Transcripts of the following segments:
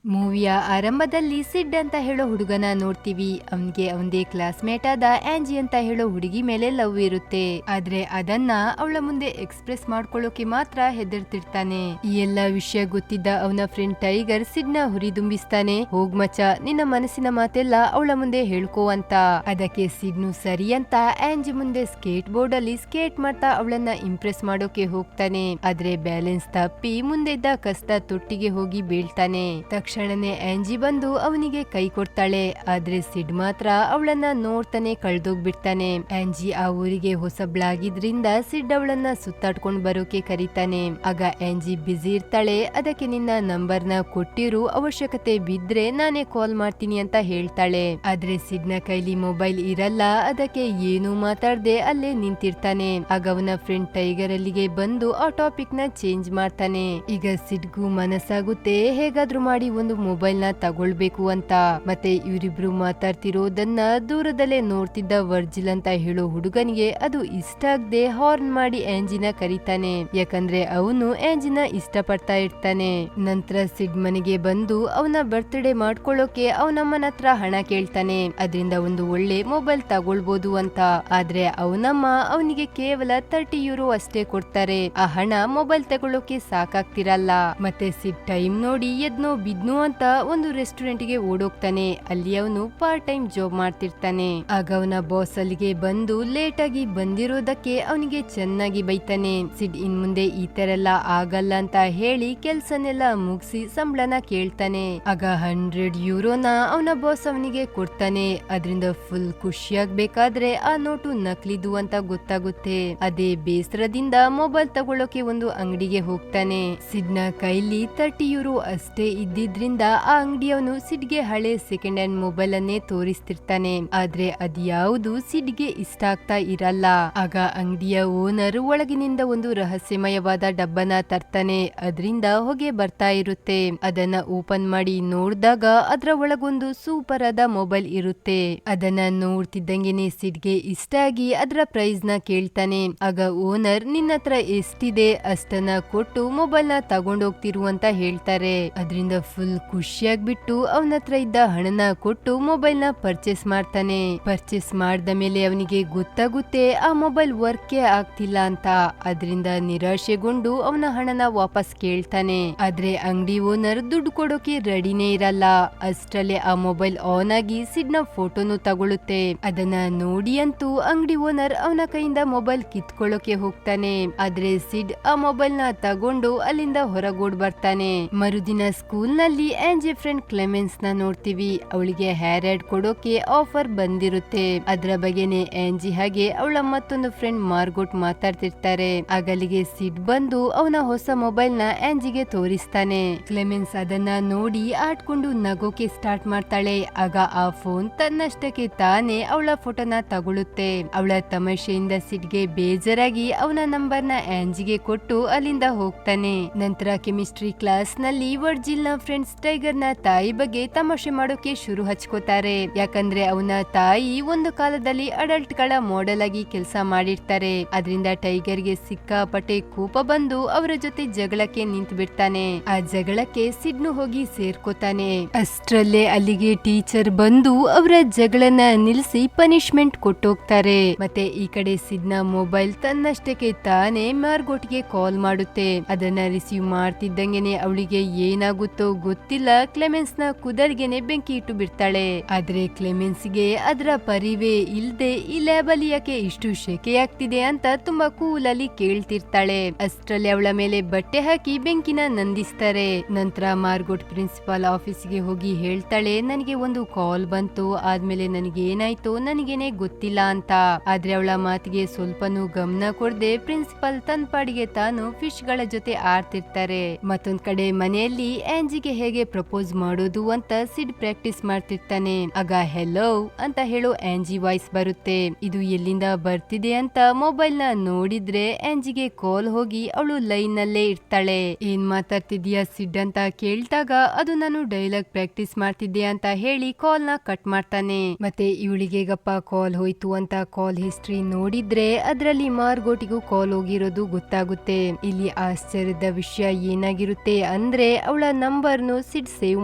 ಮೂವಿಯ ಆರಂಭದಲ್ಲಿ ಸಿಡ್ ಅಂತ ಹೇಳೋ ಹುಡುಗನ ನೋಡ್ತೀವಿ. ಅವನ್ಗೆ ಅವನದೇ ಕ್ಲಾಸ್ಮೇಟ್ ಆದ ಆಂಜಿ ಅಂತ ಹೇಳೋ ಹುಡುಗಿ ಮೇಲೆ ಲವ್ ಇರುತ್ತೆ. ಆದ್ರೆ ಅದನ್ನ ಅವಳ ಮುಂದೆ ಎಕ್ಸ್ಪ್ರೆಸ್ ಮಾಡ್ಕೊಳ್ಳೋಕೆ ಮಾತ್ರ ಹೆದರ್ತಿರ್ತಾನೆ. ಈ ಎಲ್ಲಾ ವಿಷಯ ಗೊತ್ತಿದ್ದ ಅವನ ಫ್ರೆಂಡ್ ಟೈಗರ್ ಸಿಡ್ ನ ಹುರಿದುಂಬಿಸ್ತಾನೆ. ಹೋಗ್ ಮಚ್ಚ, ನಿನ್ನ ಮನಸ್ಸಿನ ಮಾತೆಲ್ಲ ಅವಳ ಮುಂದೆ ಹೇಳ್ಕೋ ಅಂತ. ಅದಕ್ಕೆ ಸಿಡ್ನು ಸರಿ ಅಂತ ಆಂಜಿ ಮುಂದೆ ಸ್ಕೇಟ್ ಬೋರ್ಡ್ ಅಲ್ಲಿ ಸ್ಕೇಟ್ ಮಾಡ್ತಾ ಅವಳನ್ನ ಇಂಪ್ರೆಸ್ ಮಾಡೋಕೆ ಹೋಗ್ತಾನೆ. ಆದ್ರೆ ಬ್ಯಾಲೆನ್ಸ್ ತಪ್ಪಿ ಮುಂದೆ ಇದ್ದ ಕಸ್ದ ತೊಟ್ಟಿಗೆ ಹೋಗಿ ಬೀಳ್ತಾನೆ. ತಕ್ಷಣನೇ ಆಂಜಿ ಬಂದು ಅವನಿಗೆ ಕೈ ಕೊಡ್ತಾಳೆ. ಆದ್ರೆ ಸಿಡ್ ಮಾತ್ರ ಅವಳನ್ನ ನೋಡ್ತಾನೆ ಕಳ್ದೋಗ್ಬಿಡ್ತಾನೆ. ಆಂಜಿ ಆ ಊರಿಗೆ ಹೊಸಬ್ಳಾಗಿದ್ರಿಂದ ಸಿಡ್ ಅವಳನ್ನ ಸುತ್ತಾಡ್ಕೊಂಡ್ ಬರೋಕೆ ಕರೀತಾನೆ. ಆಗ ಆಂಜಿ ಬ್ಯುಸಿ ಇರ್ತಾಳೆ. ಅದಕ್ಕೆ ನಿನ್ನ ನಂಬರ್ನ ಕೊಟ್ಟಿರು, ಅವಶ್ಯಕತೆ ಬಿದ್ರೆ ನಾನೇ ಕಾಲ್ ಮಾಡ್ತೀನಿ ಅಂತ ಹೇಳ್ತಾಳೆ. ಆದ್ರೆ ಸಿಡ್ ನ ಕೈಲಿ ಮೊಬೈಲ್ ಇರಲ್ಲ. ಅದಕ್ಕೆ ಏನು ಮಾತಾಡ್ದೆ ಅಲ್ಲೇ ನಿಂತಿರ್ತಾನೆ. ಆಗ ಅವನ ಫ್ರೆಂಡ್ ಟೈಗರ್ ಅಲ್ಲಿಗೆ ಬಂದು ಆ ಟಾಪಿಕ್ ನ ಚೇಂಜ್ ಮಾಡ್ತಾನೆ. ಈಗ ಸಿಡ್ಗೂ ಮನಸ್ಸಾಗುತ್ತೆ ಹೇಗಾದ್ರೂ ಮಾಡಿ ಒಂದು ಮೊಬೈಲ್ ನ ತಗೊಳ್ಬೇಕು ಅಂತ. ಮತ್ತೆ ಇವರಿಬ್ರು ಮಾತಾಡ್ತಿರೋದನ್ನ ದೂರದಲ್ಲೇ ನೋಡ್ತಿದ್ದ ವರ್ಜಿಲ್ ಅಂತ ಹೇಳೋ ಹುಡುಗನಿಗೆ ಅದು ಇಷ್ಟ ಆಗದೆ ಹಾರ್ನ್ ಮಾಡಿ ಆಂಜಿನ ಕರೀತಾನೆ. ಯಾಕಂದ್ರೆ ಅವನು ಆಂಜಿನ ಇಷ್ಟ ಪಡ್ತಾ ಇರ್ತಾನೆ. ನಂತರ ಸಿಡ್ ಮನೆಗೆ ಬಂದು ಅವನ ಬರ್ತ್ಡೇ ಮಾಡ್ಕೊಳ್ಳೋಕೆ ಅವನಮ್ಮನ ಹತ್ರ ಹಣ ಕೇಳ್ತಾನೆ. ಅದರಿಂದ ಒಂದು ಒಳ್ಳೆ ಮೊಬೈಲ್ ತಗೊಳ್ಬೋದು ಅಂತ. ಆದ್ರೆ ಅವನಮ್ಮ ಅವನಿಗೆ ಕೇವಲ 30 ಯೂರೋ ಅಷ್ಟೇ ಕೊಡ್ತಾರೆ. ಆ ಹಣ ಮೊಬೈಲ್ ತಗೊಳ್ಳೋಕೆ ಸಾಕಾಗ್ತಿರಲ್ಲ. ಮತ್ತೆ ಸಿಡ್ ಟೈಮ್ ನೋಡಿ ಎದ್ನೋ ಬಿದ್ನೋ ಅಂತ ಒಂದು ರೆಸ್ಟೋರೆಂಟ್ ಗೆ ಓಡೋಗ್ತಾನೆ. ಅಲ್ಲಿ ಅವನು ಪಾರ್ಟ್ ಟೈಮ್ ಜಾಬ್ ಮಾಡ್ತಿರ್ತಾನೆ. ಆಗ ಅವನ ಬಾಸ್ ಅಲ್ಲಿಗೆ ಬಂದು ಲೇಟ್ ಆಗಿ ಬಂದಿರೋದಕ್ಕೆ ಅವನಿಗೆ ಚೆನ್ನಾಗಿ ಬೈತಾನೆ. ಸಿಡ್ ಇನ್ ಮುಂದೆ ಈ ತರ ಎಲ್ಲ ಆಗಲ್ಲ ಅಂತ ಹೇಳಿ ಕೆಲ್ಸನೆಲ್ಲ ಮುಗಿಸಿ ಸಂಬಳನ ಕೇಳ್ತಾನೆ. ಆಗ 100 ಯೂರೋನ ಅವನ ಬಾಸ್ ಅವನಿಗೆ ಕೊಡ್ತಾನೆ. ಅದರಿಂದ ಫುಲ್ ಖುಷಿಯಾಗ್ಬೇಕಾದ್ರೆ ಆ ನೋಟು ನಕಲಿದು ಅಂತ ಗೊತ್ತಾಗುತ್ತೆ. ಅದೇ ಬೇಸರದಿಂದ ಮೊಬೈಲ್ ತಗೊಳ್ಳೋಕೆ ಒಂದು ಅಂಗಡಿಗೆ ಹೋಗ್ತಾನೆ. ಸಿಡ್ ನ ಕೈಲಿ 30 ಯೂರೋ ಅಷ್ಟೇ ಇದ್ದಿದ್ರಿಂದ ಆ ಅಂಗಡಿಯವನು ಸಿಡ್ಗೆ ಹಳೆ ಸೆಕೆಂಡ್ ಹ್ಯಾಂಡ್ ಮೊಬೈಲ್ ಅನ್ನೇ ತೋರಿಸ್ತಿರ್ತಾನೆ. ಆದ್ರೆ ಅದ್ಯಾವುದು ಸಿಡ್ಗೆ ಇಷ್ಟ ಆಗ್ತಾ ಇರಲ್ಲ. ಆಗ ಅಂಗಡಿಯ ಓನರ್ ಒಳಗಿನಿಂದ ಒಂದು ರಹಸ್ಯಮಯವಾದ ಡಬ್ಬನ ತರ್ತಾನೆ. ಅದರಿಂದ ಹೊಗೆ ಬರ್ತಾ ಇರುತ್ತೆ. ಅದನ್ನ ಓಪನ್ ಮಾಡಿ ನೋಡಿದಾಗ ಅದ್ರ ಒಳಗೊಂದು ಸೂಪರ್ ಆದ ಮೊಬೈಲ್ ಇರುತ್ತೆ. ಅದನ್ನ ನೋಡ್ತಿದ್ದಂಗೆನೆ ಸಿಡ್ಗೆ ಇಷ್ಟ ಆಗಿ ಅದ್ರ ಪ್ರೈಸ್ ನ ಕೇಳ್ತಾನೆ. ಆಗ ಓನರ್ ನಿನ್ನ ಹತ್ರ ಎಷ್ಟಿದೆ ಅಷ್ಟನ್ನ ಕೊಟ್ಟು ಮೊಬೈಲ್ ನ ತಗೊಂಡೋಗ್ತಿರು ಅಂತ ಹೇಳ್ತಾರೆ. ಅದರಿಂದ ಫುಲ್ ಖುಷಿಯಾಗ್ಬಿಟ್ಟು ಅವನ ಹತ್ರ ಇದ್ದ ಹಣನ ಕೊಟ್ಟು ಮೊಬೈಲ್ ನ ಪರ್ಚೇಸ್ ಮಾಡ್ತಾನೆ. ಪರ್ಚೇಸ್ ಮಾಡಿದ ಮೇಲೆ ಅವನಿಗೆ ಗೊತ್ತಾಗುತ್ತೆ ಆ ಮೊಬೈಲ್ ವರ್ಕೇ ಆಗ್ತಿಲ್ಲ ಅಂತ. ಅದರಿಂದ ನಿರಾಶೆಗೊಂಡು ಅವನ ಹಣನ ವಾಪಸ್ ಕೇಳ್ತಾನೆ. ಆದ್ರೆ ಅಂಗಡಿ ಓನರ್ ದುಡ್ಡು ಕೊಡೋಕೆ ರೆಡಿನೇ ಇರಲ್ಲ. ಅಷ್ಟರಲ್ಲೇ ಆ ಮೊಬೈಲ್ ಆನ್ ಆಗಿ ಸಿಡ್ ನ ಫೋಟೋನು ತಗೊಳುತ್ತೆ. ಅದನ್ನ ನೋಡಿ ಅಂತೂ ಅಂಗಡಿ ಓನರ್ ಅವನ ಕೈಯಿಂದ ಮೊಬೈಲ್ ಕಿತ್ಕೊಳ್ಳೋಕೆ ಹೋಗ್ತಾನೆ. ಆದ್ರೆ ಸಿಡ್ ಆ ಮೊಬೈಲ್ ನ ತಗೊಂಡು ಅಲ್ಲಿಂದ ಹೊರಗೋಡ್ ಬರ್ತಾನೆ. ಮರುದಿನ ಸ್ಕೂಲ್ ನಲ್ಲಿ ಆಂಜಿ ಫ್ರೆಂಡ್ ಕ್ಲೆಮೆನ್ಸ್ ನ ನೋಡ್ತೀವಿ. ಅವಳಿಗೆ ಹೇರ್ ಆಡ್ ಕೊಡೋಕೆ ಆಫರ್ ಬಂದಿರುತ್ತೆ. ಅದ್ರ ಬಗ್ಗೆನೆ ಆಂಜಿ ಹಾಗೆ ಅವಳ ಮತ್ತೊಂದು ಫ್ರೆಂಡ್ ಮಾರ್ಗೋಟ್ ಮಾತಾಡ್ತಿರ್ತಾರೆ. ಆಗಲಿಗೆ ಸಿಡ್ ಬಂದು ಅವನ ಹೊಸ ಮೊಬೈಲ್ ನ ಆಂಜಿಗೆ ತೋರಿಸ್ತಾನೆ. ಕ್ಲೆಮೆನ್ಸ್ ಅದನ್ನ ನೋಡಿ ಆಡ್ಕೊಂಡು ನಗೋಕೆ ಸ್ಟಾರ್ಟ್ ಮಾಡ್ತಾಳೆ. ಆಗ ಆ ಫೋನ್ ತನ್ನಷ್ಟಕ್ಕೆ ತಾನೇ ಅವಳ ಫೋಟೋನ ತಗೊಳುತ್ತೆ. ಅವಳ ತಮಾಷೆಯಿಂದ ಸಿಡ್ಗೆ ಬೇಜಾರಾಗಿ ಅವನ ನಂಬರ್ ನ ಆಂಜಿಗೆ ಕೊಟ್ಟು ಅಲ್ಲಿಂದ ಹೋಗ್ತಾನೆ. ನಂತರ ಕೆಮಿಸ್ಟ್ರಿ ಕ್ಲಾಸ್ ನಲ್ಲಿ ವರ್ಜಿಲ್ ನ ಫ್ರೆಂಡ್ಸ್ ಟೈಗರ್ ನ ತಾಯಿ ಬಗ್ಗೆ ತಮಾಷೆ ಮಾಡೋಕೆ ಶುರು ಹಚ್ಕೋತಾರೆ. ಯಾಕಂದ್ರೆ ಅವನ ತಾಯಿ ಒಂದು ಕಾಲದಲ್ಲಿ ಅಡಲ್ಟ್ ಗಳ ಮಾಡೆಲ್ ಆಗಿ ಕೆಲಸ ಮಾಡಿರ್ತಾರೆ. ಅದರಿಂದ ಟೈಗರ್ ಗೆ ಸಿಕ್ಕಾಪಟ್ಟೆ ಕೋಪ ಬಂದು ಅವರ ಜೊತೆ ಜಗಳಕ್ಕೆ ನಿಂತು ಬಿಡ್ತಾನೆ. ಆ ಜಗಳಕ್ಕೆ ಸಿಡ್ನು ಹೋಗಿ ಸೇರ್ಕೋತಾನೆ. ಅಷ್ಟ್ರಲ್ಲೇ ಅಲ್ಲಿಗೆ ಟೀಚರ್ ಬಂದು ಅವರ ಜಗಳನ್ನ ನಿಲ್ಲಿಸಿ ಪನಿಷ್ಮೆಂಟ್ ಕೊಟ್ಟೋಗ್ತಾರೆ. ಮತ್ತೆ ಈ ಕಡೆ ಸಿಡ್ನ ಮೊಬೈಲ್ ತನ್ನಷ್ಟಕ್ಕೆ ತಾನೇ ಮಾರ್ಗೋಟ್ಗೆ ಕಾಲ್ ಮಾಡುತ್ತೆ. ಅದನ್ನ ರಿಸೀವ್ ಮಾಡ್ತಿದ್ದಂಗೆನೆ ಅವಳಿಗೆ ಏನಾಗುತ್ತೋ ಗೊತ್ತಿಲ್ಲ, ಕ್ಲೆಮೆನ್ಸ್ ನ ಕುದರ್ಗೆನೆ ಬೆಂಕಿ ಇಟ್ಟು ಬಿಡ್ತಾಳೆ. ಆದ್ರೆ ಕ್ಲೆಮೆನ್ಸ್ ಗೆ ಅದರ ಪರಿವೇ ಇಲ್ದೆ ಈ ಲ್ಯಾಬ್ ಅಲ್ಲಿ ಯಾಕೆ ಇಷ್ಟು ಶೆಕೆ ಆಗ್ತಿದೆ ಅಂತ ತುಂಬಾ ಕೂಲ್ ಅಲ್ಲಿ ಕೇಳ್ತಿರ್ತಾಳೆ. ಅಷ್ಟರಲ್ಲಿ ಅವಳ ಮೇಲೆ ಬಟ್ಟೆ ಹಾಕಿ ಬೆಂಕಿನ ನಂದಿಸ್ತಾರೆ. ನಂತರ ಮಾರ್ಗೋಟ್ ಪ್ರಿನ್ಸಿಪಾಲ್ ಆಫೀಸ್ಗೆ ಹೋಗಿ ಹೇಳ್ತಾಳೆ, ನನಗೆ ಒಂದು ಕಾಲ್ ಬಂತು, ಆದ್ಮೇಲೆ ನನಗೆ ಏನಾಯ್ತೋ ನನಗೇನೆ ಗೊತ್ತಿಲ್ಲ ಅಂತ. ಆದ್ರೆ ಅವಳ ಮಾತಿಗೆ ಸ್ವಲ್ಪನೂ ಗಮನ ಕೊಡದೆ ಪ್ರಿನ್ಸಿಪಾಲ್ ತನ್ನ ಪಾಡಿಗೆ ತಾನು ಫಿಶ್ ಗಳ ಜೊತೆ ಆಡ್ತಿರ್ತಾರೆ. ಮತ್ತೊಂದ್ ಕಡೆ ಮನೆಯಲ್ಲಿ ಆಂಜಿಗೆ ಹೇಗೆ ಪ್ರಪೋಸ್ ಮಾಡೋದು ಅಂತ ಸಿಡ್ ಪ್ರಾಕ್ಟೀಸ್ ಮಾಡ್ತಿರ್ತಾನೆ. ಆಗ ಹೆಲೋ ಅಂತ ಹೇಳೋ ಆಂಜಿ ವಾಯ್ಸ್ ಬರುತ್ತೆ. ಇದು ಎಲ್ಲಿಂದ ಬರ್ತಿದೆ ಅಂತ ಮೊಬೈಲ್ ನ ನೋಡಿದ್ರೆ ಆಂಜಿಗೆ ಕಾಲ್ ಹೋಗಿ ಅವಳು ಲೈನ್ ನಲ್ಲೇ ಇರ್ತಾಳೆ. ಏನ್ ಮಾತಾಡ್ತಿದ್ಯಾ ಸಿಡ್ ಅಂತ ಕೇಳ್ದಾಗ ಅದು ನಾನು ಡೈಲಾಗ್ ಪ್ರಾಕ್ಟೀಸ್ ಮಾಡ್ತಿದ್ದೆ ಅಂತ ಹೇಳಿ ಕಾಲ್ ನ ಕಟ್ ಮಾಡ್ತಾನೆ. ಮತ್ತೆ ಇವಳಿಗೆ ಗಪ್ಪ ಕಾಲ್ ಹೋಯ್ತು ಅಂತ ಕಾಲ್ ಹಿಸ್ಟ್ರಿ ನೋಡಿದ್ರೆ ಅದ್ರಲ್ಲಿ ಮಾರ್ಗೋಟಿಗೂ ಕಾಲ್ ಹೋಗಿರೋದು ಗೊತ್ತಾಗುತ್ತೆ. ಇಲ್ಲಿ ಆಶ್ಚರ್ಯದ ವಿಷಯ ಏನಾಗಿರುತ್ತೆ ಅಂದ್ರೆ ಅವಳ ನಂಬರ್ನು ಅನ್ನು ಸಿಡ್ ಸೇವ್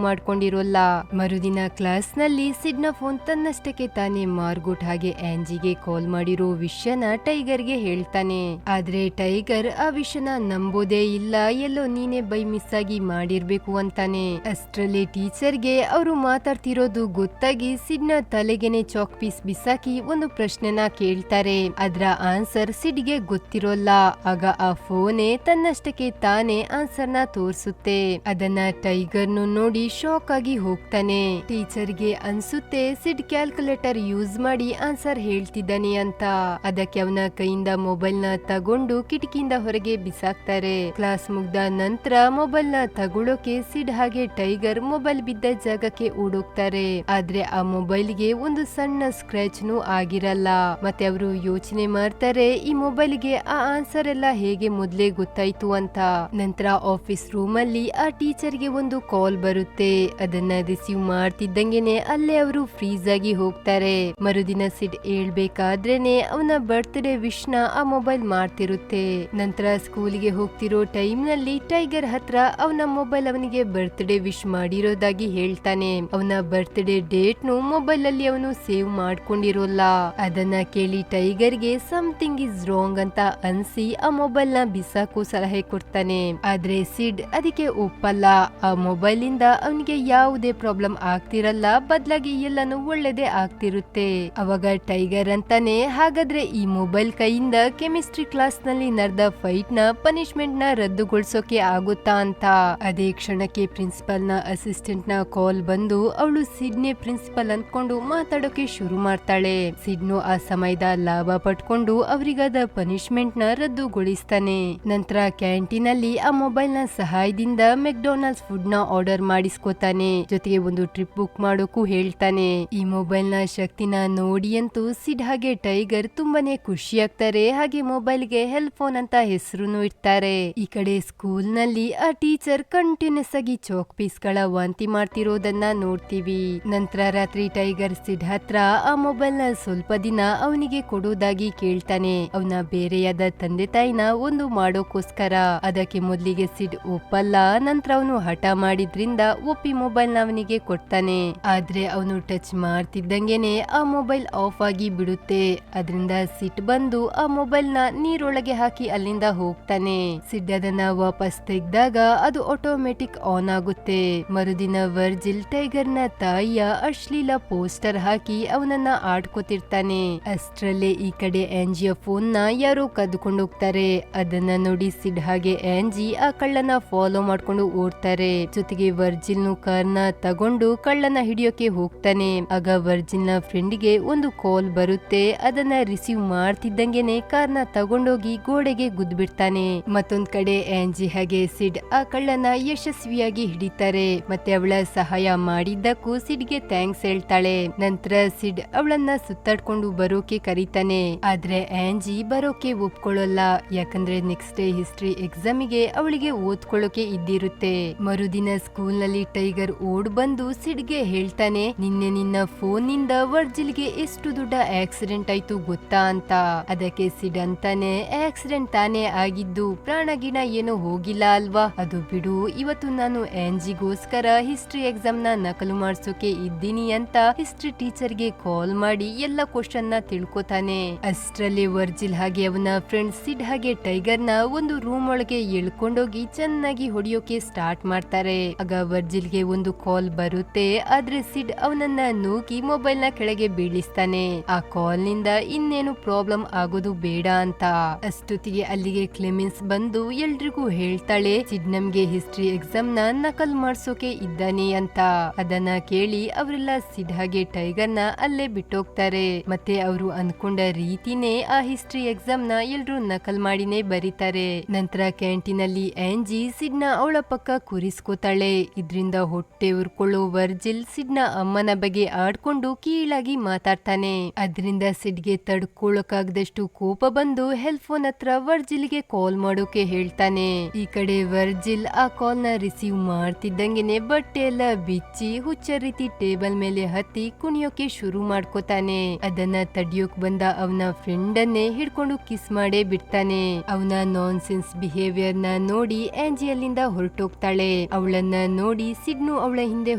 ಮಾಡ್ಕೊಂಡಿರೋಲ್ಲ. ಮರುದಿನ ಕ್ಲಾಸ್ ನಲ್ಲಿ ಸಿಡ್ ನ ಫೋನ್ ತನ್ನಷ್ಟಕ್ಕೆ ತಾನೇ ಮಾರ್ಗೋಟ್ ಹಾಗೆ ಆಂಜಿಗೆ ಕಾಲ್ ಮಾಡಿರೋ ವಿಷಯನ ಟೈಗರ್ಗೆ ಹೇಳ್ತಾನೆ. ಆದ್ರೆ ಟೈಗರ್ ಆ ವಿಷಯನ ನಂಬೋದೇ ಇಲ್ಲ, ಎಲ್ಲೋ ನೀನೇ ಬೈ ಮಿಸ್ ಆಗಿ ಮಾಡಿರ್ಬೇಕು ಅಂತಾನೆ. ಅಷ್ಟ್ರಲ್ಲಿ ಟೀಚರ್ಗೆ ಅವರು ಮಾತಾಡ್ತಿರೋದು ಗೊತ್ತಾಗಿ ಸಿಡ್ ನ ತಲೆಗೆನೆ ಚಾಕ್ ಪೀಸ್ ಬಿಸಾಕಿ ಒಂದು ಪ್ರಶ್ನೆನ ಕೇಳ್ತಾರೆ. ಅದ್ರ ಆನ್ಸರ್ ಸಿಡ್ಗೆ ಗೊತ್ತಿರೋಲ್ಲ. ಆಗ ಆ ಫೋನೇ ತನ್ನಷ್ಟಕ್ಕೆ ತಾನೇ ಆನ್ಸರ್ ನ ತೋರ್ಸುತ್ತೆ. ಅದನ್ನ ಟೈಗರ್ನು ನೋಡಿ ಶಾಕ್ ಆಗಿ ಹೋಗ್ತಾನೆ. ಟೀಚರ್ಗೆ ಅನ್ಸುತ್ತೆ ಸಿಡ್ ಕ್ಯಾಲ್ಕುಲೇಟರ್ ಯೂಸ್ ಮಾಡಿ ಆನ್ಸರ್ ಹೇಳ್ತಿದ್ದಾನೆ ಅಂತ. ಅದಕ್ಕೆ ಅವನ ಕೈಯಿಂದ ಮೊಬೈಲ್ ನ ತಗೊಂಡು ಕಿಟಕಿಯಿಂದ ಹೊರಗೆ ಬಿಸಾಕ್ತಾರೆ. ಕ್ಲಾಸ್ ಮುಗ್ದ ನಂತರ ಮೊಬೈಲ್ ನ ತಗೊಳ್ಳೋಕೆ ಸಿಡ್ ಹಾಗೆ ಟೈಗರ್ ಮೊಬೈಲ್ ಬಿದ್ದ ಜಾಗಕ್ಕೆ ಓಡೋಗ್ತಾರೆ. ಆದ್ರೆ ಆ ಮೊಬೈಲ್ ಗೆ ಒಂದು ಸಣ್ಣ ಸ್ಕ್ರಾಚ್ ನು ಆಗಿರಲ್ಲ. ಮತ್ತೆ ಅವರು ಯೋಚನೆ ಮಾಡ್ತಾರೆ ಈ ಮೊಬೈಲ್ ಗೆ ಆ ಆನ್ಸರ್ ಎಲ್ಲ ಹೇಗೆ ಮೊದ್ಲೇ ಗೊತ್ತಾಯ್ತು ಅಂತ. ನಂತರ ಆಫೀಸ್ ರೂಮ್ ಅಲ್ಲಿ ಆ ಟೀಚರ್ ಗೆ ಒಂದು ಕಾಲ್ ಬರುತ್ತೆ. ಅದನ್ನ ರಿಸೀವ್ ಮಾಡ್ತಿದ್ದಂಗೆನೆ ಅಲ್ಲೇ ಅವರು ಫ್ರೀಸ್ ಆಗಿ ಹೋಗ್ತಾರೆ. ಮರುದಿನ ಸಿಡ್ ಹೇಳ್ಬೇಕಾದ್ರೇನೆ ಅವನ ಬರ್ತ್ಡೇ ವಿಶ್ ನ ಆ ಮೊಬೈಲ್ ಮಾಡ್ತಿರುತ್ತೆ. ನಂತರ ಸ್ಕೂಲಿಗೆ ಹೋಗ್ತಿರೋ ಟೈಮ್ ನಲ್ಲಿ ಟೈಗರ್ ಹತ್ರ ಅವನ ಮೊಬೈಲ್ ಅವನಿಗೆ ಬರ್ತ್ಡೇ ವಿಶ್ ಮಾಡಿರೋದಾಗಿ ಹೇಳ್ತಾನೆ. ಅವನ ಬರ್ತ್ಡೇ ಡೇಟ್ ನು ಮೊಬೈಲ್ ಅಲ್ಲಿ ಅವನು ಸೇವ್ ಮಾಡ್ಕೊಂಡಿರೋಲ್ಲ. ಅದನ್ನ ಕೇಳಿ ಟೈಗರ್ಗೆ ಸಮಥಿಂಗ್ ಇಸ್ ರಾಂಗ್ ಅಂತ ಅನ್ಸಿ ಆ ಮೊಬೈಲ್ ನ ಬಿಸಾಕು ಸಲಹೆ ಕೊಡ್ತಾನೆ. ಆದ್ರೆ ಸಿಡ್ ಅದಕ್ಕೆ ಒಪ್ಪಲ್ಲ. ಆ ಮೊಬೈಲ್ ಇಂದ ಅವನಿಗೆ ಯಾವುದೇ ಪ್ರಾಬ್ಲಮ್ ಆಗ್ತಿರಲ್ಲ, ಬದಲಾಗಿ ಎಲ್ಲಾನು ಒಳ್ಳೆದೇ ಆಗ್ತಿರುತ್ತೆ. ಅವಾಗ ಟೈಗರ್ ಅಂತಾನೆ, ಹಾಗಾದ್ರೆ ಈ ಮೊಬೈಲ್ ಕೈಯಿಂದ ಕೆಮಿಸ್ಟ್ರಿ ಕ್ಲಾಸ್ ನಲ್ಲಿ ನಡೆದ ಫೈಟ್ ನ ಪನಿಷ್ಮೆಂಟ್ ನ ರದ್ದುಗೊಳಿಸೋಕೆ ಆಗುತ್ತಾ ಅಂತ. ಅದೇ ಕ್ಷಣಕ್ಕೆ ಪ್ರಿನ್ಸಿಪಲ್ ನ ಅಸಿಸ್ಟೆಂಟ್ ನ ಕಾಲ್ ಬಂದು ಅವಳು ಸಿಡ್ನೆ ಪ್ರಿನ್ಸಿಪಲ್ ಅಂದ್ಕೊಂಡು ಮಾತಾಡೋಕೆ ಶುರು ಮಾಡ್ತಾಳೆ. ಸಿಡ್ನು ಆ ಸಮಯದ ಲಾಭ ಪಟ್ಕೊಂಡು ಅವರಿಗಾದ ಪನಿಷ್ಮೆಂಟ್ ನ ರದ್ದುಗೊಳಿಸ್ತಾನೆ. ನಂತರ ಕ್ಯಾಂಟೀನ್ ಅಲ್ಲಿ ಆ ಮೊಬೈಲ್ ನ ಸಹಾಯದಿಂದ ಮೆಕ್ಡೊನಾಲ್ಡ್ಸ್ ಫುಡ್ ನ ಆರ್ಡರ್ ಮಾಡಿಸ್ಕೋತಾನೆ. ಜೊತೆಗೆ ಒಂದು ಟ್ರಿಪ್ ಬುಕ್ ಮಾಡೋಕು ಹೇಳ್ತಾನೆ. ಈ ಮೊಬೈಲ್ ನ ಶಕ್ತಿನ ನೋಡಿ ಅಂತೂ ಸಿಡ್ ಹಾಗೆ ಟೈಗರ್ ತುಂಬಾನೇ ಖುಷಿ ಆಗ್ತಾರೆ. ಹಾಗೆ ಮೊಬೈಲ್ ಗೆ ಹೆಲ್ಪ್ ಫೋನ್ ಅಂತ ಹೆಸರುನು ಇಡ್ತಾರೆ. ಈ ಕಡೆ ಸ್ಕೂಲ್ ನಲ್ಲಿ ಆ ಟೀಚರ್ ಕಂಟಿನ್ಯೂಸ್ ಆಗಿ ಚಾಕ್ ಪೀಸ್ ಗಳ ವಾಂತಿ ಮಾಡ್ತಿರೋದನ್ನ ನೋಡ್ತೀವಿ. ನಂತರ ರಾತ್ರಿ ಟೈಗರ್ ಸಿಡ್ ಹತ್ರ ಆ ಮೊಬೈಲ್ ನ ಸ್ವಲ್ಪ ದಿನ ಅವನಿಗೆ ಕೊಡೋದಾಗಿ ಕೇಳ್ತಾನೆ. ಅವನ ಬೇರೆಯಾದ ತಂದೆ ತಾಯಿನ ಒಂದು ಮಾಡೋಕೋಸ್ಕರ. ಅದಕ್ಕೆ ಮೊದ್ಲಿಗೆ ಸಿಡ್ ಒಪ್ಪಲ್ಲ. ನಂತರ ಅವನು ಹಠ ಮಾಡಿದ್ರಿಂದ ಒಪ್ಪಿ ಮೊಬೈಲ್ ನ ಅವನಿಗೆ ಕೊಡ್ತಾನೆ. ಆದ್ರೆ ಅವನು ಟಚ್ ಮಾಡ್ತಿದ್ದಂಗೆನೆ ಆ ಮೊಬೈಲ್ ಆಫ್ ಆಗಿ ಬಿಡುತ್ತೆ. ಅದರಿಂದ ಸಿಟ್ ಬಂದು ಆ ಮೊಬೈಲ್ ನ ನೀರೊಳಗೆ ಹಾಕಿ ಅಲ್ಲಿಂದ ಹೋಗ್ತಾನೆ. ಸಿಡ್ ಅದನ್ನ ವಾಪಸ್ ತೆಗ್ದಾಗ ಅದು ಆಟೋಮೆಟಿಕ್ ಆನ್ ಆಗುತ್ತೆ. ಮರುದಿನ ವರ್ಜಿಲ್ ಟೈಗರ್ ನ ತಾಯಿಯ ಅಶ್ಲೀಲ ಪೋಸ್ಟರ್ ಹಾಕಿ ಅವನನ್ನ ಆಡ್ಕೋತಿರ್ತಾನೆ. ಅಷ್ಟ್ರಲ್ಲೇ ಈ ಕಡೆ ಆಂಜಿಯ ಫೋನ್ ನ ಯಾರೋ ಕದ್ಕೊಂಡು ಹೋಗ್ತಾರೆ. ಅದನ್ನ ನೋಡಿ ಸಿಡ್ ಹಾಗೆ ಆಂಜಿ ಆ ಕಳ್ಳನ ಫಾಲೋ ಮಾಡ್ಕೊಂಡು ಓಡ್ತಾರೆ. ಜೊತೆಗೆ ವರ್ಜಿಲ್ ನು ಕಾರ್ನ ತಗೊಂಡು ಕಳ್ಳನ ಹಿಡಿಯೋಕೆ ಹೋಗ್ತಾನೆ. ಆಗ ವರ್ಜಿಲ್ ನ ಫ್ರೆಂಡ್ ಗೆ ಒಂದು ಕಾಲ್ ಬರುತ್ತೆ. ಅದನ್ನ ರಿಸೀವ್ ಮಾಡ್ತಿದ್ದಂಗೆನೆ ಕಾರ್ನ ತಗೊಂಡೋಗಿ ಗೋಡೆಗೆ ಗುದ್ಬಿಡ್ತಾನೆ. ಮತ್ತೊಂದ್ ಕಡೆ ಆಂಜಿ ಹಾಗೆ ಸಿಡ್ ಆ ಕಳ್ಳನ ಯಶಸ್ವಿಯಾಗಿ ಹಿಡಿತಾರೆ. ಮತ್ತೆ ಅವಳ ಸಹಾಯ ಮಾಡಿದ್ದಕ್ಕೂ ಸಿಡ್ಗೆ ಥ್ಯಾಂಕ್ಸ್ ಹೇಳ್ತಾಳೆ. ನಂತರ ಸಿಡ್ ಅವಳನ್ನ ಸುತ್ತಾಡ್ಕೊಂಡು ಬರೋಕೆ ಕರೀತಾನೆ. ಆದ್ರೆ ಆಂಜಿ ಬರೋಕೆ ಒಪ್ಕೊಳ್ಳಲ್ಲ. ಯಾಕಂದ್ರೆ ನೆಕ್ಸ್ಟ್ ಡೇ ಹಿಸ್ಟ್ರಿ ಎಕ್ಸಾಮಿಗೆ ಅವಳಿಗೆ ಓದ್ಕೊಳ್ಳೋಕೆ ಇದ್ದಿರುತ್ತೆ. ಮರುದಿನ ಸ್ಕೂಲ್ ನಲ್ಲಿ ಟೈಗರ್ ಓಡ್ ಬಂದು ಸಿಡ್ಗೆ ಹೇಳ್ತಾನೆ, ನಿನ್ನೆ ನಿನ್ನ ಫೋನ್ ನಿಂದ ವರ್ಜಿಲ್ಗೆ ಎಷ್ಟು ದೊಡ್ಡ ಆಕ್ಸಿಡೆಂಟ್ ಆಯ್ತು ಗೊತ್ತಾ ಅಂತ. ಅದಕ್ಕೆ ಸಿಡ್ ಅಂತಾನೆ, ಆಕ್ಸಿಡೆಂಟ್ ತಾನೇ ಆಗಿದ್ದು, ಪ್ರಾಣ ಗಿಣ ಏನು ಹೋಗಿಲ್ಲ ಅಲ್ವಾ, ಅದು ಬಿಡು. ಇವತ್ತು ನಾನು ಆಂಜಿಗೋಸ್ಕರ ಹಿಸ್ಟ್ರಿ ಎಕ್ಸಾಮ್ ನ ನಕಲು ಮಾಡ್ಸೋಕೆ ಇದ್ದೀನಿ ಅಂತ ಹಿಸ್ಟ್ರಿ ಟೀಚರ್ ಗೆ ಕಾಲ್ ಮಾಡಿ ಎಲ್ಲ ಕ್ವಶನ್ ನ ತಿಳ್ಕೊತಾನೆ. ಅಷ್ಟ್ರಲ್ಲಿ ವರ್ಜಿಲ್ ಹಾಗೆ ಅವನ ಫ್ರೆಂಡ್ ಸಿಡ್ ಹಾಗೆ ಟೈಗರ್ ನ ಒಂದು ರೂಮ್ ಒಳಗೆ ಎಳ್ಕೊಂಡೋಗಿ ಚೆನ್ನಾಗಿ ಹೊಡಿಯೋಕೆ ಸ್ಟಾರ್ಟ್ ಮಾಡ್ತಾರೆ. ಆಗ ವರ್ಜಿಲ್ ಗೆ ಒಂದು ಕಾಲ್ ಬರುತ್ತೆ. ಆದ್ರೆ ಸಿಡ್ ಅವನನ್ನ ನೂಕಿ ಮೊಬೈಲ್ ನ ಕೆಳಗೆ ಬೀಳಿಸ್ತಾನೆ. ಆ ಕಾಲ್ ನಿಂದ ಇನ್ನೇನು ಪ್ರಾಬ್ಲಮ್ ಆಗೋದು ಬೇಡ ಅಂತ. ಅಷ್ಟೊತ್ತಿಗೆ ಅಲ್ಲಿಗೆ ಕ್ಲೆಮೆನ್ಸ್ ಬಂದು ಎಲ್ರಿಗೂ ಹೇಳ್ತಾಳೆ, ಸಿಡ್ ನಮ್ಗೆ ಹಿಸ್ಟ್ರಿ ಎಕ್ಸಾಮ್ ನ ನಕಲ್ ಮಾಡ್ಸೋಕೆ ಇದ್ದಾನೆ ಅಂತ. ಅದನ್ನ ಕೇಳಿ ಅವರೆಲ್ಲ ಸಿಡ್ ಹಾಗೆ ಟೈಗರ್ ನ ಅಲ್ಲೇ ಬಿಟ್ಟೋಗ್ತಾರೆ. ಮತ್ತೆ ಅವರು ಅನ್ಕೊಂಡ ರೀತಿನೇ ಆ ಹಿಸ್ಟ್ರಿ ಎಕ್ಸಾಮ್ ನ ಎಲ್ರು ನಕಲ್ ಮಾಡಿನೇ ಬರೀತಾರೆ. ನಂತರ ಕ್ಯಾಂಟೀನ್ ಅಲ್ಲಿ ಆಂಜಿ ಸಿಡ್ ನ ಅವಳ ಪಕ್ಕ ಕೂರಿಸ್ಕೋತಾಳೆ. ಇದ್ರಿಂದ ಹೊಟ್ಟೆ ಉರ್ಕೊಳ್ಳೋ ವರ್ಜಿಲ್ ಸಿಡ್ ನ ಅಮ್ಮನ ಬಗ್ಗೆ ಆಡ್ಕೊಂಡು ಕೀಳಾಗಿ ಮಾತಾಡ್ತಾನೆ. ಅದ್ರಿಂದ ಸಿಡ್ಗೆ ತಡ್ಕೊಳ್ಳೋಕಾಗದಷ್ಟು ಕೋಪ ಬಂದು ಹೆಲ್ಪ್ ಫೋನ್ ಹತ್ರ ವರ್ಜಿಲ್ಗೆ ಕಾಲ್ ಮಾಡೋಕೆ ಹೇಳ್ತಾನೆ. ಈ ಕಡೆ ವರ್ಜಿಲ್ ಆ ಕಾಲ್ ನ ರಿಸೀವ್ ಮಾಡ್ತಿದ್ದಂಗೆನೆ ಬಟ್ಟೆ ಎಲ್ಲ ಬಿಚ್ಚಿ ಹುಚ್ಚ ರೀತಿ ಟೇಬಲ್ ಮೇಲೆ ಹತ್ತಿ ಕುಣಿಯೋಕೆ ಶುರು ಮಾಡ್ಕೋತಾನೆ. ಅದನ್ನ ತಡಿಯೋಕ್ ಬಂದ ಅವನ ಫ್ರೆಂಡ್ ಅನ್ನೇ ಹಿಡ್ಕೊಂಡು ಕಿಸ್ ಮಾಡೇ ಬಿಡ್ತಾನೆ. ಅವನ ನಾನ್ ಸೆನ್ಸ್ ಬಿಹೇವಿಯರ್ ನ ನೋಡಿ ಆಂಜಿ ಅಲ್ಲಿಂದ ಹೊರಟೋಗ್ತಾಳೆ. ಅವಳ ಅವಳನ್ನ ನೋಡಿ ಸಿಡ್ನು ಅವಳ ಹಿಂದೆ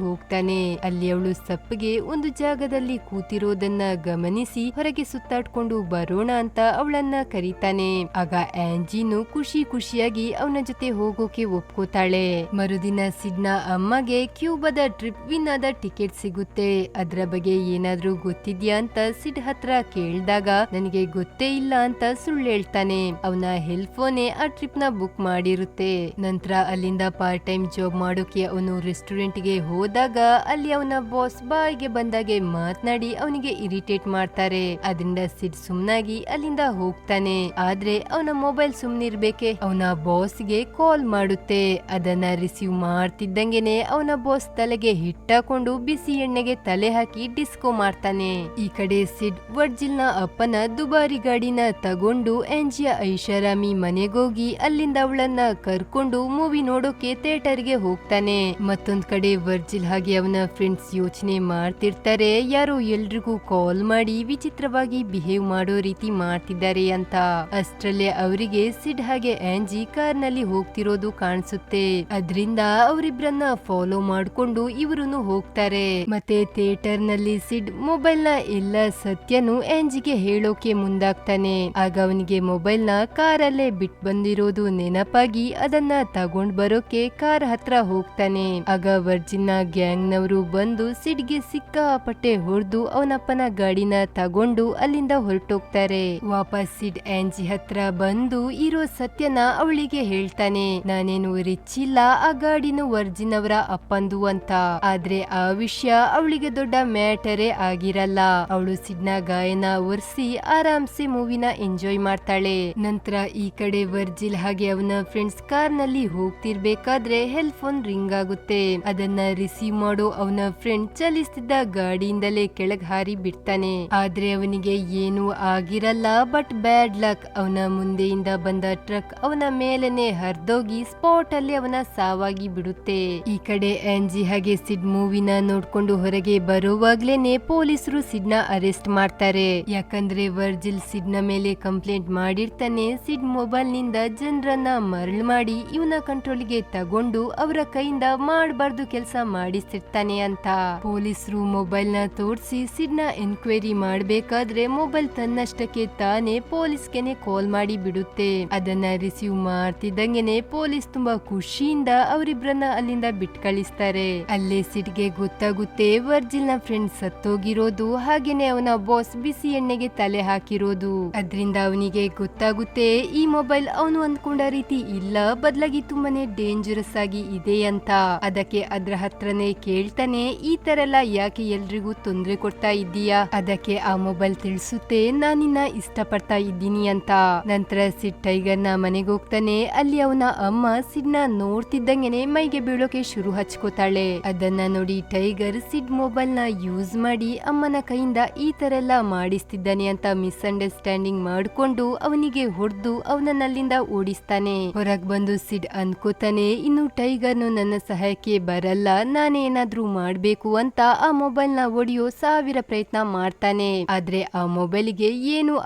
ಹೋಗ್ತಾನೆ. ಅಲ್ಲಿ ಅವಳು ಸಪ್ಪಗೆ ಒಂದು ಜಾಗದಲ್ಲಿ ಕೂತಿರೋದನ್ನ ಗಮನಿಸಿ ಹೊರಗೆ ಸುತ್ತಾಡ್ಕೊಂಡು ಬರೋಣ ಅಂತ ಅವಳನ್ನ ಕರೀತಾನೆ. ಆಗ ಆಂಜಿನು ಖುಷಿಯಾಗಿ ಅವನ ಜೊತೆ ಹೋಗೋಕೆ ಒಪ್ಕೋತಾಳೆ. ಮರುದಿನ ಸಿಡ್ನ ಅಮ್ಮಗೆ ಕ್ಯೂಬಾದ ಟ್ರಿಪ್ ವಿನ್ ಆದ ಟಿಕೆಟ್ ಸಿಗುತ್ತೆ. ಅದ್ರ ಬಗ್ಗೆ ಏನಾದ್ರೂ ಗೊತ್ತಿದ್ಯಾ ಅಂತ ಸಿಡ್ ಹತ್ರ ಕೇಳಿದಾಗ ನನಗೆ ಗೊತ್ತೇ ಇಲ್ಲ ಅಂತ ಸುಳ್ಳು ಹೇಳ್ತಾನೆ. ಅವನ ಹೆಲ್ಪ್ ಫೋನೇ ಆ ಟ್ರಿಪ್ ನ ಬುಕ್ ಮಾಡಿರುತ್ತೆ. ನಂತರ ಅಲ್ಲಿಂದ ಪಾರ್ಟ್ ಟೈಮ್ ಜಾಬ್ ಮಾಡೋಕೆ ಅವನು ರೆಸ್ಟೋರೆಂಟ್ ಗೆ ಹೋದಾಗ ಅಲ್ಲಿ ಅವನ ಬಾಸ್ ಬಾಯಿಗೆ ಬಂದಾಗೆ ಮಾತನಾಡಿ ಅವನಿಗೆ ಇರಿಟೇಟ್ ಮಾಡ್ತಾರೆ. ಅದರಿಂದ ಸಿಡ್ ಸುಮ್ನಾಗಿ ಅಲ್ಲಿಂದ ಹೋಗ್ತಾನೆ. ಆದ್ರೆ ಅವನ ಮೊಬೈಲ್ ಸುಮ್ನಿರ್ಬೇಕೆ ಅವನ ಬಾಸ್ ಗೆ ಕಾಲ್ ಮಾಡುತ್ತೆ. ಅದನ್ನ ರಿಸೀವ್ ಮಾಡ್ತಿದ್ದಂಗೆನೆ ಅವನ ಬಾಸ್ ತಲೆಗೆ ಹಿಟ್ಟಾಕೊಂಡು ಬಿಸಿ ಎಣ್ಣೆಗೆ ತಲೆ ಹಾಕಿ ಡಿಸ್ಕೋ ಮಾಡ್ತಾನೆ. ಈ ಕಡೆ ಸಿಡ್ ವರ್ಜಿಲ್ ನ ಅಪ್ಪನ ದುಬಾರಿ ಗಾಡಿನ ತಗೊಂಡು ಆಂಜಿಯ ಐಷಾರಾಮಿ ಮನೆಗೋಗಿ ಅಲ್ಲಿಂದ ಅವಳನ್ನ ಕರ್ಕೊಂಡು ಮೂವಿ ನೋಡೋಕೆ ಥಿಯೇಟರ್ ಗೆ ಹೋಗ್ತಾನೆ. ಮತ್ತೊಂದ್ ಕಡೆ ವರ್ಜಿಲ್ ಹಾಗೆ ಅವನ ಫ್ರೆಂಡ್ಸ್ ಯೋಚನೆ ಮಾಡ್ತಿರ್ತಾರೆ, ಯಾರೋ ಎಲ್ರಿಗೂ ಕಾಲ್ ಮಾಡಿ ವಿಚಿತ್ರವಾಗಿ ಬಿಹೇವ್ ಮಾಡೋ ರೀತಿ ಮಾಡ್ತಿದ್ದಾರೆ ಅಂತ. ಅಷ್ಟ್ರಲ್ಲೇ ಅವರಿಗೆ ಸಿಡ್ ಹಾಗೆ ಆಂಜಿ ಕಾರ್ ನಲ್ಲಿ ಹೋಗ್ತಿರೋದು ಕಾಣಿಸುತ್ತೆ. ಅದ್ರಿಂದ ಅವರಿಬ್ರನ್ನ ಫಾಲೋ ಮಾಡ್ಕೊಂಡು ಇವರುನು ಹೋಗ್ತಾರೆ. ಮತ್ತೆ ಥಿಯೇಟರ್ ನಲ್ಲಿ ಸಿಡ್ ಮೊಬೈಲ್ ನ ಎಲ್ಲ ಸತ್ಯನು ಆಂಜಿಗೆ ಹೇಳೋಕೆ ಮುಂದಾಗ್ತಾನೆ. ಆಗ ಅವನಿಗೆ ಮೊಬೈಲ್ ನ ಕಾರಲ್ಲೇ ಬಿಟ್ ಬಂದಿರೋದು ನೆನಪಾಗಿ ಅದನ್ನ ತಗೊಂಡ್ ಬರೋಕೆ ಕಾರ್ ಹತ್ರ ಹೋಗ್ತಾನೆ. ಆಗ ವರ್ಜಿನ್ ಗ್ಯಾಂಗ್ ನವರು ಬಂದು ಸಿಡ್ಗೆ ಸಿಕ್ಕಾಪಟ್ಟೆ ಹೊಡೆದು ಅವನಪ್ಪನ ಗಾಡಿನ ತಗೊಂಡು ಅಲ್ಲಿಂದ ಹೊರಟೋಗ್ತಾರೆ. ವಾಪಸ್ ಸಿಡ್ ಆಂಜಿ ಹತ್ರ ಬಂದು ಇರೋ ಸತ್ಯನ ಅವಳಿಗೆ ಹೇಳ್ತಾನೆ. ನಾನೇನು ರಿಚ್ ಇಲ್ಲ, ಆ ಗಾಡಿನು ವರ್ಜಿನ್ ಅವರ ಅಪ್ಪಂದು ಅಂತ. ಆದ್ರೆ ಆ ವಿಷಯ ಅವಳಿಗೆ ದೊಡ್ಡ ಮ್ಯಾಟರೇ ಆಗಿರಲ್ಲ. ಅವಳು ಸಿಡ್ನ ಗಾಯನ ಒರೆಸಿ ಆರಾಮ್ಸೆ ಮೂವಿನ ಎಂಜಾಯ್ ಮಾಡ್ತಾಳೆ. ನಂತರ ಈ ಕಡೆ ವರ್ಜಿಲ್ ಹಾಗೆ ಅವನ ಫ್ರೆಂಡ್ಸ್ ಕಾರ್ ನಲ್ಲಿ ಹೋಗ್ತಿರ್ಬೇಕಾದ್ರೆ ಹೆಲ್ ಫೋನ್ ರಿಂಗ್ ಆಗುತ್ತೆ. ಅದನ್ನ ರಿಸೀವ್ ಮಾಡೋ ಅವನ ಫ್ರೆಂಡ್ ಚಲಿಸ್ತಿದ್ದ ಗಾಡಿಯಿಂದಲೇ ಕೆಳಗ್ ಹಾರಿ ಬಿಡ್ತಾನೆ. ಆದ್ರೆ ಅವನಿಗೆ ಏನೂ ಆಗಿರಲ್ಲ. ಬಟ್ ಬ್ಯಾಡ್ ಲಕ್, ಅವನ ಮುಂದೆಯಿಂದ ಬಂದ ಟ್ರಕ್ ಅವನ ಮೇಲೇನೆ ಹರಿದೋಗಿ ಸ್ಪಾಟ್ ಅಲ್ಲಿ ಅವನ ಸಾವಾಗಿ ಬಿಡುತ್ತೆ. ಈ ಕಡೆ ಆಂಜಿ ಹಾಗೆ ಸಿಡ್ ಮೂವಿನ ನೋಡ್ಕೊಂಡು ಹೊರಗೆ ಬರುವಾಗ್ಲೇನೆ ಪೊಲೀಸರು ಸಿಡ್ನ ಅರೆಸ್ಟ್ ಮಾಡ್ತಾರೆ. ಯಾಕಂದ್ರೆ ವರ್ಜಿಲ್ ಸಿಡ್ನ ಮೇಲೆ ಕಂಪ್ಲೇಂಟ್ ಮಾಡಿರ್ತಾನೆ. ಸಿಡ್ ಮೊಬೈಲ್ ನಿಂದ ಜನರನ್ನ ಮರಳು ಮಾಡಿ ಇವನ ಕಂಟ್ರೋಲ್ಗೆ ತಗೊಂಡು ಅವರ ಕೈಯಿಂದ ಮಾಡಬಾರ್ದು ಕೆಲಸ ಮಾಡಿಸಿರ್ತಾನೆ ಅಂತ. ಪೊಲೀಸರು ಮೊಬೈಲ್ ನ ತೋರಿಸಿ ಸಿಡ್ನ ಎನ್ಕ್ವೈರಿ ಮಾಡ್ಬೇಕಾದ್ರೆ ಮೊಬೈಲ್ ತನ್ನಷ್ಟಕ್ಕೆ ತಾನೇ ಪೊಲೀಸ್ಗೆನೆ ಕಾಲ್ ಮಾಡಿ ಬಿಡುತ್ತೆ. ಅದನ್ನ ರಿಸೀವ್ ಮಾಡ್ತಿದ್ದಂಗೆನೆ ಪೊಲೀಸ್ ತುಂಬಾ ಖುಷಿಯಿಂದ ಅವರಿಬ್ರನ್ನ ಅಲ್ಲಿಂದ ಬಿಟ್ ಕಳಿಸ್ತಾರೆ. ಅಲ್ಲೇ ಸಿಡ್ಗೆ ಗೊತ್ತಾಗುತ್ತೆ ವರ್ಜಿಲ್ ನ ಫ್ರೆಂಡ್ ಸತ್ತೋಗಿರೋದು, ಹಾಗೇನೆ ಅವನ ಬಾಸ್ ಬಿಸಿ ಎಣ್ಣೆಗೆ ತಲೆ ಹಾಕಿರೋದು. ಅದ್ರಿಂದ ಅವನಿಗೆ ಗೊತ್ತಾಗುತ್ತೆ ಈ ಮೊಬೈಲ್ ಅವನು ಅಂದ್ಕೊಂಡ ರೀತಿ ಇಲ್ಲ, ಬದಲಾಗಿ ತುಂಬಾನೇ ಡೇಂಜರಸ್ ಆಗಿ ಇದೆ ಅಂತ. ಅದಕ್ಕೆ ಅದ್ರ ಹತ್ರನೇ ಕೇಳ್ತಾನೆ, ಈ ತರ ಎಲ್ಲ ಯಾಕೆ ಎಲ್ರಿಗೂ ತೊಂದ್ರೆ ಕೊಡ್ತಾ ಇದ್ದೀಯಾ? ಅದಕ್ಕೆ ಆ ಮೊಬೈಲ್ ತಿಳಿಸುತ್ತೆ ನಾನಿನ್ನ ಇಷ್ಟಪಡ್ತಾ ಇದ್ದೀನಿ ಅಂತ. ನಂತರ ಸಿಡ್ ಟೈಗರ್ ನ ಮನೆಗೆ ಹೋಗ್ತಾನೆ. ಅಲ್ಲಿ ಅವನ ಅಮ್ಮ ಸಿಡ್ ನ ನೋಡ್ತಿದ್ದಂಗೆನೆ ಮೈಗೆ ಬೀಳೋಕೆ ಶುರು ಹಚ್ಕೋತಾಳೆ. ಅದನ್ನ ನೋಡಿ ಟೈಗರ್ ಸಿಡ್ ಮೊಬೈಲ್ ನ ಯೂಸ್ ಮಾಡಿ ಅಮ್ಮನ ಕೈಯಿಂದ ಈ ತರ ಎಲ್ಲ ಮಾಡಿಸ್ತಿದ್ದಾನೆ ಅಂತ ಮಿಸ್ಅಂಡರ್ಸ್ಟ್ಯಾಂಡಿಂಗ್ ಮಾಡ್ಕೊಂಡು ಅವನಿಗೆ ಹೊಡೆದು ಅವನನ್ನಲ್ಲಿಂದ ಓಡಿಸ್ತಾನೆ. ಹೊರಗ್ ಬಂದು ಸಿಡ್ ಅನ್ಕೋತಾನೆ, ಇನ್ನು ಟೈಗರ್ನು ನನ್ನ ಸಹಾಯಕ್ಕೆ ಬರಲ್ಲ, ನಾನೇ ಏನಾದ್ರೂ ಮಾಡ್ಬೇಕು ಅಂತ ಆ ಮೊಬೈಲ್ ನ ಒಡೆಯೋ 1000 ಪ್ರಯತ್ನ ಮಾಡ್ತಾನೆ. ಆದ್ರೆ ಆ ಮೊಬೈಲ್ಗೆ ಏನು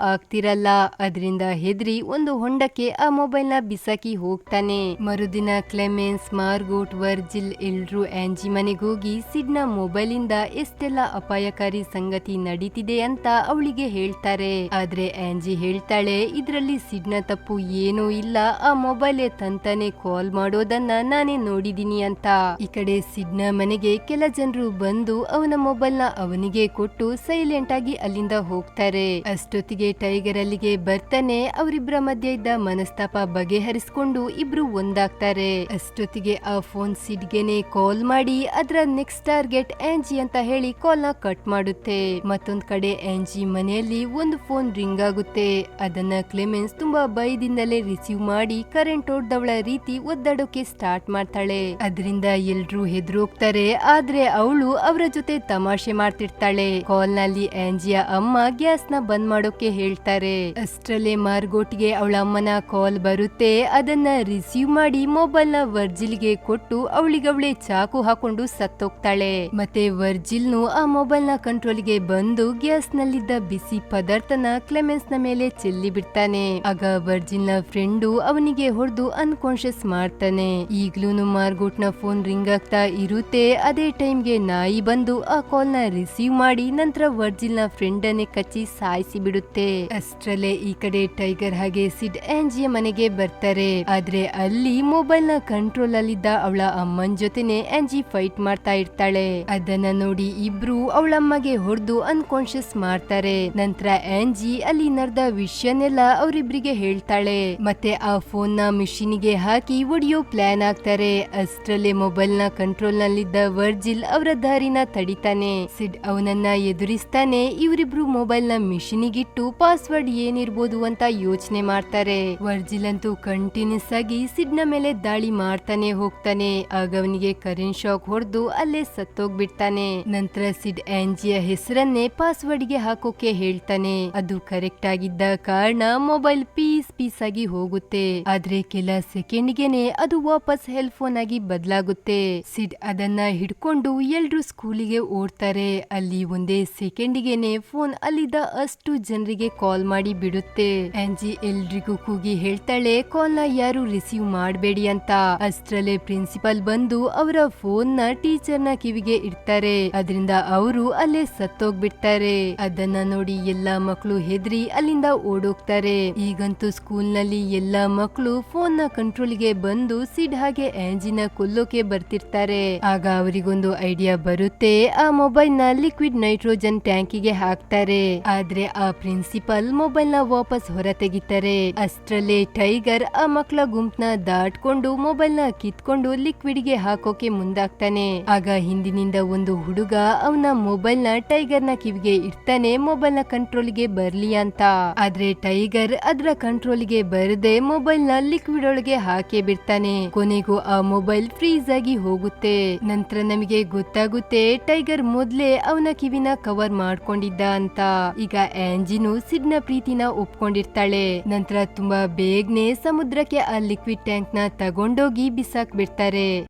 ಆಗ್ತಿರಲ್ಲ. ಅದರಿಂದ ಹೆದ್ರಿ ಒಂದು ಹೊಂಡಕ್ಕೆ ಆ ಮೊಬೈಲ್ ನ ಬಿಸಾಕಿ ಹೋಗ್ತಾನೆ. ಮರುದಿನ ಕ್ಲೆಮೆನ್ಸ್, ಮಾರ್ಗೋಟ್, ವರ್ಜಿಲ್ ಎಲ್ರು ಆಂಜಿ ಮನೆಗೋಗಿ ಸಿಡ್ ನ ಮೊಬೈಲ್ ಇಂದ ಎಷ್ಟೆಲ್ಲ ಅಪಾಯಕಾರಿ ಸಂಗತಿ ನಡೀತಿದೆ ಅಂತ ಅವಳಿಗೆ ಹೇಳ್ತಾರೆ. ಆದ್ರೆ ಆಂಜಿ ಹೇಳ್ತಾಳೆ, ಇದ್ರಲ್ಲಿ ಸಿಡ್ ನ ತಪ್ಪು ಏನೂ ಇಲ್ಲ, ಆ ಮೊಬೈಲ್ ತಂತಾನೆ ಕಾಲ್ ಮಾಡೋದನ್ನ ನಾನೇ ನೋಡಿದೀನಿ ಅಂತ. ಈ ಕಡೆ ಸಿಡ್ ನ ಮನೆಗೆ ಕೆಲ ಜನರು ಬಂದು ಅವನ ಮೊಬೈಲ್ ನ ಅವನಿಗೆ ಕೊಟ್ಟು ಸೈಲೆಂಟ್ ಆಗಿ ಅಲ್ಲಿಂದ ಹೋಗ್ತಾರೆ. ಅಷ್ಟೊತ್ತಿಗೆ ಟೈಗರ್ ಅಲ್ಲಿಗೆ ಬರ್ತಾನೆ. ಅವರಿಬ್ಬರ ಮಧ್ಯೆ ಇದ್ದ ಮನಸ್ತಾಪ ಬಗೆಹರಿಸಿಕೊಂಡು ಇಬ್ರು ಒಂದಾಗ್ತಾರೆ. ಅಷ್ಟೊತ್ತಿಗೆ ಆ ಫೋನ್ ಸಿಡ್ಗೆನೆ ಕಾಲ್ ಮಾಡಿ ಅದರ ನೆಕ್ಸ್ಟ್ ಟಾರ್ಗೆಟ್ ಆಂಜಿ ಅಂತ ಹೇಳಿ ಕಾಲ್ ನ ಕಟ್ ಮಾಡುತ್ತೆ. ಮತ್ತೊಂದ್ ಕಡೆ ಆಂಜಿ ಮನೆಯಲ್ಲಿ ಒಂದು ಫೋನ್ ರಿಂಗ್ ಆಗುತ್ತೆ. ಅದನ್ನ ಕ್ಲೆಮೆನ್ಸ್ ತುಂಬಾ ಭಯದಿಂದಲೇ ರಿಸೀವ್ ಮಾಡಿ ಕರೆಂಟ್ ಹೊಡೆದವಳ ರೀತಿ ಒದ್ದಾಡೋಕೆ ಸ್ಟಾರ್ಟ್ ಮಾಡ್ತಾಳೆ. ಅದರಿಂದ ಎಲ್ರೂ ಹೆದರೋಗ್ತಾರೆ. ಆದ್ರೆ ಅವಳು ಅವರ ಜೊತೆ ತಮಾಷೆ ಮಾಡ್ತಿರ್ತಾಳೆ. ಕಾಲ್ ನಲ್ಲಿ ಆಂಜಿಯ ಅಮ್ಮ ಗ್ಯಾಸ್ ನ ಬಂದ್ ಮಾಡೋಕೆ ಹೇಳ್ತಾರೆ. ಅಷ್ಟರಲ್ಲೇ ಮಾರ್ಗೋಟ್ಗೆ ಅವಳ ಅಮ್ಮನ ಕಾಲ್ ಬರುತ್ತೆ. ಅದನ್ನ ರಿಸೀವ್ ಮಾಡಿ ಮೊಬೈಲ್ ನ ವರ್ಜಿಲ್ಗೆ ಕೊಟ್ಟು ಅವಳಿಗವಳೆ ಚಾಕು ಹಾಕೊಂಡು ಸತ್ತೋಗ್ತಾಳೆ. ಮತ್ತೆ ವರ್ಜಿಲ್ನು ಆ ಮೊಬೈಲ್ ನ ಕಂಟ್ರೋಲ್ಗೆ ಬಂದು ಗ್ಯಾಸ್ ನಲ್ಲಿದ್ದ ಬಿಸಿ ಪದಾರ್ಥನ ಕ್ಲೆಮೆನ್ಸ್ ನ ಮೇಲೆ ಚೆಲ್ಲಿ ಬಿಡ್ತಾನೆ. ಆಗ ವರ್ಜಿಲ್ ನ ಫ್ರೆಂಡು ಅವನಿಗೆ ಹೊಡೆದು ಅನ್ಕಾನ್ಶಿಯಸ್ ಮಾಡ್ತಾನೆ. ಈಗ್ಲೂನು ಮಾರ್ಗೋಟ್ನ ಫೋನ್ ರಿಂಗ್ ಆಗ್ತಾ ಇರುತ್ತೆ. ಅದೇ ಟೈಮ್ಗೆ ನಾಯಿ ಬಂದು ಆ ಕಾಲ್ ನ ರಿಸೀವ್ ಮಾಡಿ ನಂತರ ವರ್ಜಿಲ್ ನ ಫ್ರೆಂಡ್ ಅನ್ನೇ ಕಚ್ಚಿ ಸಾಯಿಸಿ ಬಿಡುತ್ತೆ. ಅಷ್ಟ್ರಲ್ಲೇ ಈ ಕಡೆ ಟೈಗರ್ ಹಾಗೆ ಸಿಡ್ ಆಂಜಿಯ ಮನೆಗೆ ಬರ್ತಾರೆ. ಆದ್ರೆ ಅಲ್ಲಿ ಮೊಬೈಲ್ ನ ಕಂಟ್ರೋಲ್ ಅಲ್ಲಿದ್ದ ಅವಳ ಅಮ್ಮನ್ ಜೊತೆನೆ ಆಂಜಿ ಫೈಟ್ ಮಾಡ್ತಾ ಇರ್ತಾಳೆ. ಅದನ್ನ ನೋಡಿ ಇಬ್ರು ಅವಳಮ್ಮಗೆ ಹೊಡೆದು ಅನ್ಕಾನ್ಶಿಯಸ್ ಮಾಡ್ತಾರೆ. ನಂತರ ಆಂಜಿ ಅಲ್ಲಿ ನಡೆದ ವಿಷಯನೆಲ್ಲ ಅವರಿಬ್ರಿಗೆ ಹೇಳ್ತಾಳೆ. ಮತ್ತೆ ಆ ಫೋನ್ ನ ಮಿಷಿನ್ ಗೆ ಹಾಕಿ ಒಡಿಯೋ ಪ್ಲಾನ್ ಆಗ್ತಾರೆ. ಅಷ್ಟ್ರಲ್ಲೇ ಮೊಬೈಲ್ ನ ಕಂಟ್ರೋಲ್ ನಲ್ಲಿದ್ದ ವರ್ಜಿಲ್ ಅವರ ದಾರಿನ ತಡಿತಾನೆ. ಸಿಡ್ ಅವನನ್ನ ಎದುರಿಸ್ತಾನೆ. ಇವರಿಬ್ರು ಮೊಬೈಲ್ ನ ಮಿಷಿನ್ ಗಿಟ್ಟು ಪಾಸ್ವರ್ಡ್ ಏನಿರ್ಬೋದು ಅಂತ ಯೋಚನೆ ಮಾಡ್ತಾರೆ. ವರ್ಜಿಲ್ ಅಂತೂ ಕಂಟಿನ್ಯೂಸ್ ಆಗಿ ಸಿಡ್ ನ ಮೇಲೆ ದಾಳಿ ಮಾಡ್ತಾನೆ ಹೋಗ್ತಾನೆ. ಆಗ ಅವನಿಗೆ ಕರೆಂಟ್ ಶಾಕ್ ಹೊಡೆದು ಅಲ್ಲೇ ಸತ್ತೋಗ್ಬಿಡ್ತಾನೆ. ನಂತರ ಸಿಡ್ ಆಂಜಿಯ ಹೆಸರನ್ನೇ ಪಾಸ್ವರ್ಡ್ ಗೆ ಹಾಕೋಕೆ ಹೇಳ್ತಾನೆ. ಅದು ಕರೆಕ್ಟ್ ಆಗಿದ್ದ ಕಾರಣ ಮೊಬೈಲ್ ಪೀಸ್ ಆಗಿ ಹೋಗುತ್ತೆ. ಆದ್ರೆ ಕೆಲ ಸೆಕೆಂಡ್ ಗೆನೆ ಅದು ವಾಪಸ್ ಹೆಲ್ ಫೋನ್ ಆಗಿ ಬದಲಾಗುತ್ತೆ. ಸಿಡ್ ಅದನ್ನ ಹಿಡ್ಕೊಂಡು ಎಲ್ರು ಸ್ಕೂಲಿಗೆ ಓಡ್ತಾರೆ. ಅಲ್ಲಿ ಒಂದೇ ಸೆಕೆಂಡ್ ಗೆನೆ ಫೋನ್ ಅಲ್ಲಿದ್ದ ಅಷ್ಟು ಜನರಿಗೆ ಕಾಲ್ ಮಾಡಿ ಬಿಡುತ್ತೆ. ಆಂಜಿ ಎಲ್ರಿಗೂ ಕೂಗಿ ಹೇಳ್ತಾಳೆ ಕಾಲ್ ನ ಯಾರು ರಿಸೀವ್ ಮಾಡಬೇಡಿ ಅಂತ. ಅಷ್ಟ್ರಲ್ಲೇ ಪ್ರಿನ್ಸಿಪಲ್ ಬಂದು ಅವರ ಫೋನ್ ನ ಟೀಚರ್ ನ ಕಿವಿಗೆ ಇಡ್ತಾರೆ. ಅದರಿಂದ ಅವರು ಅಲ್ಲೇ ಸತ್ತೋಗ್ಬಿಡ್ತಾರೆ. ಅದನ್ನ ನೋಡಿ ಎಲ್ಲಾ ಮಕ್ಕಳು ಹೆದ್ರಿ ಅಲ್ಲಿಂದ ಓಡೋಗ್ತಾರೆ. ಈಗಂತೂ ಸ್ಕೂಲ್ ನಲ್ಲಿ ಎಲ್ಲಾ ಮಕ್ಕಳು ಫೋನ್ ನ ಕಂಟ್ರೋಲ್ ಗೆ ಬಂದು ಸಿಡ್ ಹಾಗೆ ಆಂಜಿನ ಕೊಲ್ಲೋಕೆ ಬರ್ತಿರ್ತಾರೆ. ಆಗ ಅವರಿಗೊಂದು ಐಡಿಯಾ ಬರುತ್ತೆ. ಆ ಮೊಬೈಲ್ ನ ಲಿಕ್ವಿಡ್ ನೈಟ್ರೋಜನ್ ಟ್ಯಾಂಕಿಗೆ ಹಾಕ್ತಾರೆ. ಆದ್ರೆ ಆ ಪ್ರಿನ್ಸಿಪಲ್ ಮೊಬೈಲ್ ನ ವಾಪಸ್ ಹೊರ ತೆಗಿತಾರೆ. ಅಷ್ಟ್ರಲ್ಲೇ ಟೈಗರ್ ಆ ಮಕ್ಕಳ ಗುಂಪನ್ನ ದಾಟ್ಕೊಂಡು ಮೊಬೈಲ್ ನ ಕಿತ್ಕೊಂಡು ಲಿಕ್ವಿಡ್ ಗೆ ಹಾಕೋಕೆ ಮುಂದಾಗ್ತಾನೆ. ಆಗ ಹಿಂದಿನಿಂದ ಒಂದು ಹುಡುಗ ಅವನ ಮೊಬೈಲ್ ನ ಟೈಗರ್ ನ ಕಿವಿಗೆ ಇಡ್ತಾನೆ, ಮೊಬೈಲ್ ನ ಕಂಟ್ರೋಲ್ ಗೆ ಬರ್ಲಿ ಅಂತ. ಆದ್ರೆ ಟೈಗರ್ ಅದರ ಕಂಟ್ರೋಲ್ ಗೆ ಬರದೆ ಮೊಬೈಲ್ ನ ಲಿಕ್ವಿಡ್ ಒಳಗೆ ಹಾಕಿ ಬಿಡ್ತಾನೆ. ಕೊನೆಗೂ ಆ ಮೊಬೈಲ್ ಫ್ರೀಸ್ ಆಗಿ ಹೋಗುತ್ತೆ. ನಂತರ ನಮಗೆ ಗೊತ್ತಾಗುತ್ತೆ ಟೈಗರ್ ಮೊದ್ಲೇ ಅವನ ಕಿವಿನ ಕವರ್ ಮಾಡ್ಕೊಂಡಿದ್ದ ಅಂತ. ಈಗ ಆಂಜಿನು ಸಿಡ್ ನ ಪ್ರೀತಿನ ಒಪ್ಕೊಂಡಿರ್ತಾಳೆ. ನಂತರ ತುಂಬಾ ಬೇಗನೆ ಸಮುದ್ರಕ್ಕೆ ಆ ಲಿಕ್ವಿಡ್ ಟ್ಯಾಂಕ್ ನ ತಗೊಂಡೋಗಿ ಬಿಸಾಕ್ ಬಿಡ್ತಾರೆ.